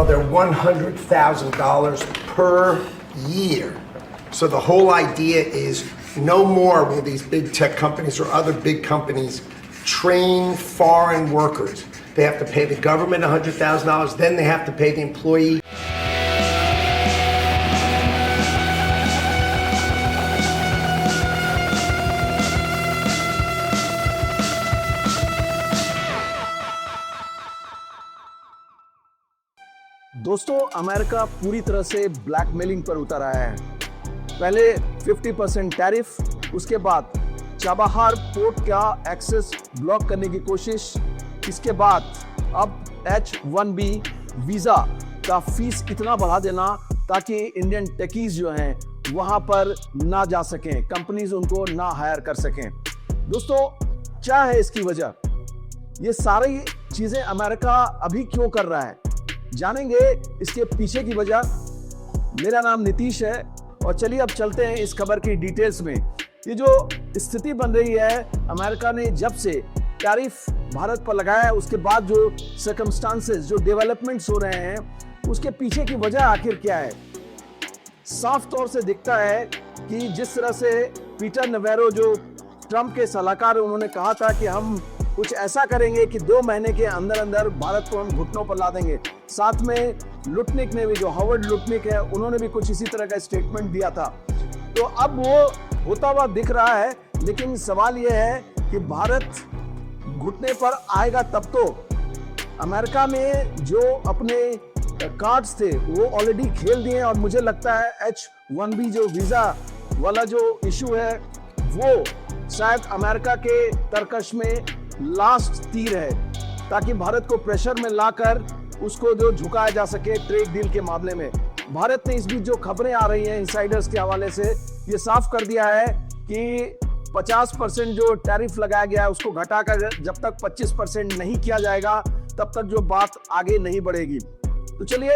Well, they're $100,000 per year. So the whole idea is no more will these big tech companies or other big companies train foreign workers. They have to pay the government $100,000, then they have to pay the employee. दोस्तों, America पूरी तरह से blackmailing पर उतर आया है। पहले 50% tariff, उसके बाद चाबहार पोर्ट का एक्सेस ब्लॉक करने की कोशिश, इसके बाद अब H1B वीजा का फीस इतना बढ़ा देना ताकि इंडियन टेकीज जो हैं वहां पर ना जा सकें, कंपनीज उनको ना हायर कर सकें। दोस्तों, क्या है इसकी वजह? ये सारी चीजें अमेरिका अभी क्यों कर रहा है, जानेंगे इसके पीछे की वजह। मेरा नाम नीतीश है और चलिए अब चलते हैं इस खबर की डिटेल्स में। ये जो स्थिति बन रही है, अमेरिका ने जब से टैरिफ भारत पर लगाया है, उसके बाद जो सर्कमस्टांसेस, जो डेवलपमेंट्स हो रहे हैं, उसके पीछे की वजह आखिर क्या है? साफ तौर से दिखता है कि जिस तरह से पीटर नवेरो, जो ट्रंप के सलाहकार, उन्होंने कहा था कि हम कुछ ऐसा करेंगे कि 2 महीने के अंदर अंदर भारत को हम घुटनों पर ला देंगे। साथ में लुटनिक ने भी, जो हावर्ड लुटनिक है, उन्होंने भी कुछ इसी तरह का स्टेटमेंट दिया था। तो अब वो होता हुआ दिख रहा है, लेकिन सवाल यह है कि भारत घुटने पर आएगा तब तो। अमेरिका में जो अपने कार्ड्स थे वो ऑलरेडी खेल दिए और मुझे लगता है H1B जो वीजा वाला जो इशू है वो शायद अमेरिका के तरकश में लास्ट तीर है, ताकि भारत को प्रेशर में लाकर उसको जो झुकाया जा सके ट्रेड डील के मामले में। भारत ने इस बीच जो खबरें आ रही हैं इनसाइडर्स के हवाले से, ये साफ कर दिया है कि 50% जो टैरिफ लगाया गया है उसको घटाकर जब तक 25% नहीं किया जाएगा तब तक जो बात आगे नहीं बढ़ेगी। तो चलिए,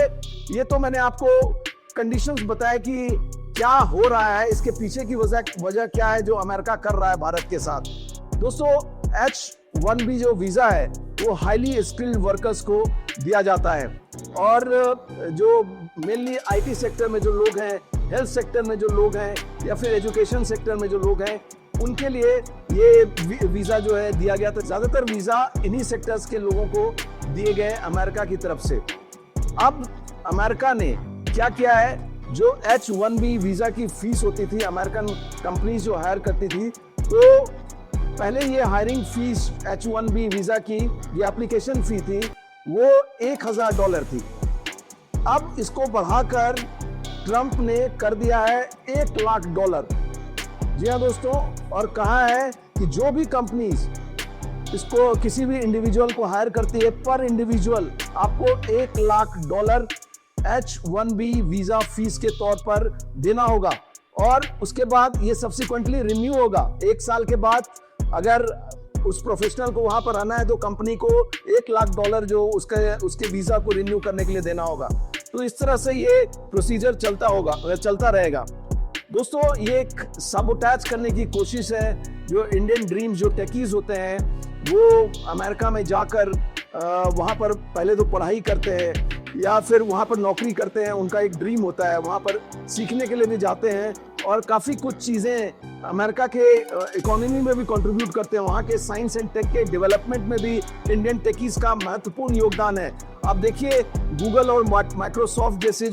ये तो मैंने आपको कंडीशंस बताए कि क्या हो रहा है, इसके पीछे की वजह क्या है जो अमेरिका कर रहा है भारत के साथ। दोस्तों, H1B जो वीजा है वो हाईली स्किल्ड वर्कर्स को दिया जाता है और जो मेनली आईटी सेक्टर में जो लोग हैं, हेल्थ सेक्टर में जो लोग हैं या फिर एजुकेशन सेक्टर में जो लोग हैं, उनके लिए ये वीजा जो है दिया गया था। ज्यादातर वीजा इन्हीं सेक्टर्स के लोगों को दिए गए अमेरिका की तरफ से। अब अमेरिका ने क्या किया है, जो H1B वीजा की फीस होती थी, अमेरिकन कंपनीज जो हायर करती थी, तो पहले ये हायरिंग फीस H1B वीजा की ये एप्लीकेशन फी थी वो $1,000 थी। अब इसको बढ़ाकर ट्रंप ने कर दिया है $1 लाख। जी हाँ दोस्तों, और कहा है कि जो भी कंपनीज इसको किसी भी इंडिविजुअल को हायर करती है, पर इंडिविजुअल आपको $1 लाख H1B वीजा फीस के तौर पर देना होगा और उसके बाद ये सब्सिक्वेंटली रिन्यू होगा। 1 साल के बाद अगर उस प्रोफेशनल को वहां पर आना है तो कंपनी को $1 लाख जो उसके वीजा को रिन्यू करने के लिए देना होगा। तो इस तरह से ये प्रोसीजर चलता रहेगा। दोस्तों, ये एक सबोटैज करने की कोशिश है। जो इंडियन ड्रीम्स, जो टेकीज होते हैं, वो अमेरिका में जाकर वहां पर पहले तो पढ़ाई करते हैं या फिर वहां पर नौकरी करते हैं। उनका एक ड्रीम होता है, वहां पर सीखने के लिए भी जाते हैं और काफी कुछ चीजें अमेरिका के इकोनॉमी में भी कंट्रीब्यूट करते हैं। वहां के साइंस एंड टेक के डेवलपमेंट में भी इंडियन टेकीज का महत्वपूर्ण योगदान है। अब देखिए, गूगल और माइक्रोसॉफ्ट जैसी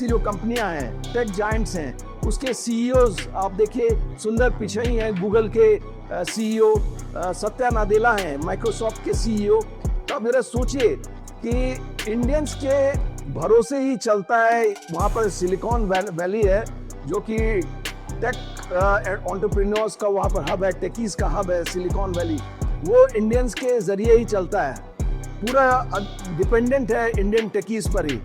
जो कंपनियां हैं, टेक जायंट्स हैं, उसके सीईओज आप देखिए, सुंदर पिचाई हैं गूगल के सीईओ, सत्या नादेला हैं माइक्रोसॉफ्ट के सीईओ। तो अब जरा सोचिए कि इंडियंस के भरोसे ही चलता है। वहाँ पर सिलिकॉन वैली है जो कि टेक एंटरप्रेन्योर्स का वहाँ पर हब है, टेकीज का हब है सिलिकॉन वैली। वो इंडियंस के जरिए ही चलता है, पूरा डिपेंडेंट है इंडियन टेकीज पर ही।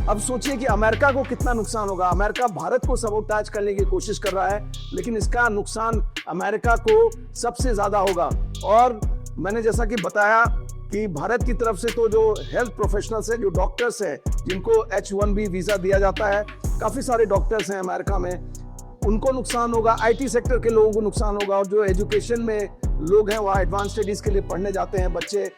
अब सोचिए कि अमेरिका को कितना नुकसान होगा। अमेरिका भारत को सबोटाज करने की कोशिश कर रहा है, लेकिन इसका नुकसान अमेरिका को सबसे ज्यादा होगा। और मैंने जैसा कि बताया कि भारत की तरफ से तो जो हेल्थ प्रोफेशनल्स हैं, जो डॉक्टर्स हैं, जिनको H1B वीजा दिया जाता है, काफी सारे डॉक्टर्स हैं अमेरिका में, उनको नुकसान होगा। आईटी सेक्टर के लोगों को नुकसान होगा और जो एजुकेशन में लोग हैं, वहाँ एडवांस स्टडीज के लिए पढ़ने जाते हैं बच्चे,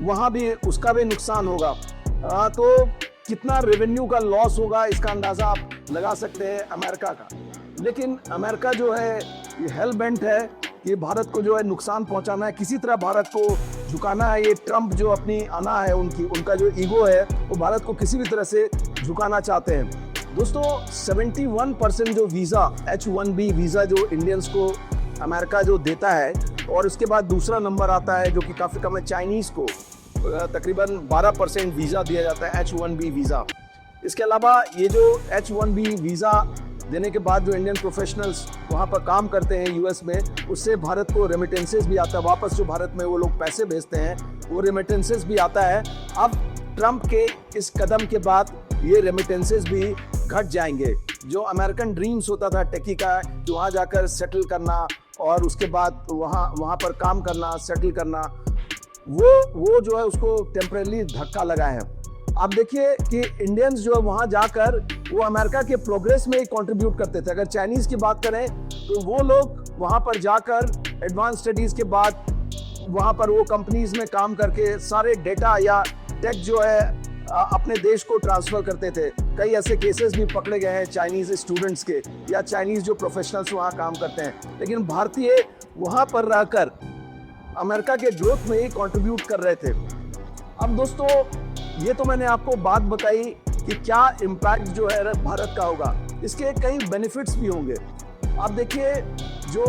वहाँ भी उसका भी नुकसान होगा। तो कितना रेवेन्यू का लॉस होगा इसका अंदाजा आप लगा सकते हैं अमेरिका का। लेकिन अमेरिका जो है ये हेल बेंट है कि भारत को जो है नुकसान पहुंचाना है, किसी तरह भारत को झुकाना है। ये ट्रम्प जो अपनी अना है उनका जो ईगो है वो भारत को किसी भी तरह से झुकाना चाहते हैं। दोस्तों 71% जो वीज़ा H1B वीज़ा जो इंडियंस को अमेरिका जो देता है, और उसके बाद दूसरा नंबर आता है जो कि काफ़ी कम है, चाइनीज़ को तकरीबन 12% वीज़ा दिया जाता है H1B वीज़ा। इसके अलावा ये जो H1B वीज़ा देने के बाद जो इंडियन प्रोफेशनल्स वहाँ पर काम करते हैं यूएस में, उससे भारत को रेमिटेंसेस भी आता है वापस, जो भारत में वो लोग पैसे भेजते हैं वो रेमिटेंसेस भी आता है। अब ट्रम्प के इस कदम के बाद ये रेमिटेंसेस भी घट जाएंगे। जो अमेरिकन ड्रीम्स होता था टेकी का कि वहाँ जाकर सेटल करना और उसके बाद वहाँ पर काम करना, सेटल करना, वो जो है उसको टेम्परेरी धक्का लगा है। आप देखिए कि इंडियंस जो है वहाँ जाकर वो अमेरिका के प्रोग्रेस में ही कंट्रीब्यूट करते थे। अगर चाइनीज़ की बात करें तो वो लोग वहाँ पर जाकर एडवांस स्टडीज़ के बाद वहाँ पर वो कंपनीज में काम करके सारे डेटा या टेक जो है अपने देश को ट्रांसफ़र करते थे। कई ऐसे केसेस भी पकड़े गए हैं चाइनीज़ स्टूडेंट्स के या चाइनीज़ जो प्रोफेशनल्स वहाँ काम करते हैं, लेकिन भारतीय वहाँ पर रहकर अमेरिका के ग्रोथ में ही कंट्रीब्यूट कर रहे थे। अब दोस्तों ये तो मैंने आपको बात बताई कि क्या इम्पैक्ट जो है भारत का होगा, इसके कई बेनिफिट्स भी होंगे। आप देखिए जो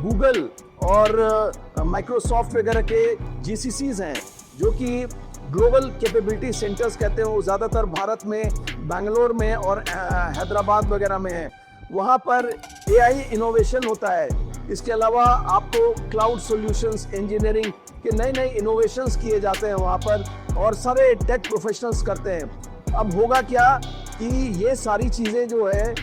गूगल और माइक्रोसॉफ्ट वगैरह के जीसीसीज हैं जो कि ग्लोबल कैपेबिलिटी सेंटर्स कहते हैं, वो ज़्यादातर भारत में बेंगलोर में और हैदराबाद वगैरह में है। वहाँ पर एआई इनोवेशन होता है। इसके अलावा आपको क्लाउड सॉल्यूशंस, इंजीनियरिंग के नए नए इनोवेशंस किए जाते हैं वहाँ पर, और सारे टेक प्रोफेशनल्स करते हैं। अब होगा क्या कि ये सारी चीज़ें जो है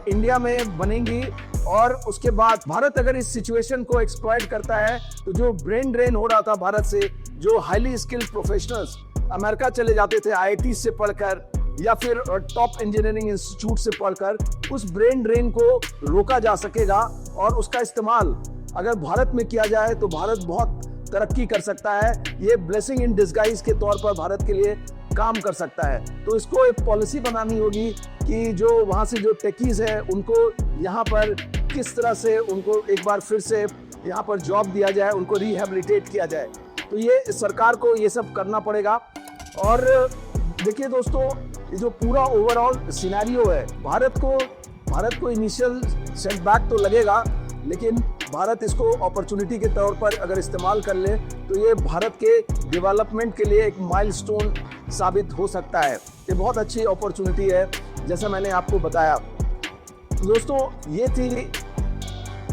इंडिया में बनेंगी, और उसके बाद भारत अगर इस सिचुएशन को एक्सप्लॉइट करता है तो जो ब्रेन ड्रेन हो रहा था भारत से, जो हाईली स्किल्ड प्रोफेशनल्स अमेरिका चले जाते थे आईआईटी से पढ़कर या फिर टॉप इंजीनियरिंग इंस्टीट्यूट से पढ़कर, उस ब्रेन ड्रेन को रोका जा सकेगा। और उसका इस्तेमाल अगर भारत में किया जाए तो भारत बहुत तरक्की कर सकता है। ये ब्लेसिंग इन डिस्गाइज के तौर पर भारत के लिए काम कर सकता है। तो इसको एक पॉलिसी बनानी होगी कि जो वहाँ से जो टेकीज हैं उनको यहाँ पर किस तरह से उनको एक बार फिर से यहाँ पर जॉब दिया जाए, उनको रिहेबिलिटेट किया जाए। तो ये सरकार को ये सब करना पड़ेगा। और देखिए दोस्तों, ये जो पूरा ओवरऑल सिनेरियो है, भारत को इनिशियल सेटबैक तो लगेगा, लेकिन भारत इसको अपॉर्चुनिटी के तौर पर अगर इस्तेमाल कर ले तो ये भारत के डेवलपमेंट के लिए एक माइलस्टोन साबित हो सकता है। ये बहुत अच्छी अपॉर्चुनिटी है जैसा मैंने आपको बताया। तो दोस्तों ये थी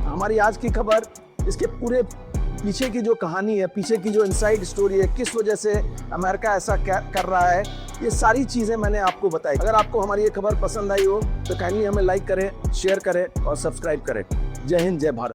हमारी आज की खबर। इसके पूरे पीछे की जो कहानी है, पीछे की जो इनसाइड स्टोरी है, किस वजह से अमेरिका ऐसा कर रहा है, ये सारी चीज़ें मैंने आपको बताई। अगर आपको हमारी ये खबर पसंद आई हो तो काइंडली हमें लाइक करें, शेयर करें और सब्सक्राइब करें। जय हिंद, जय भारत।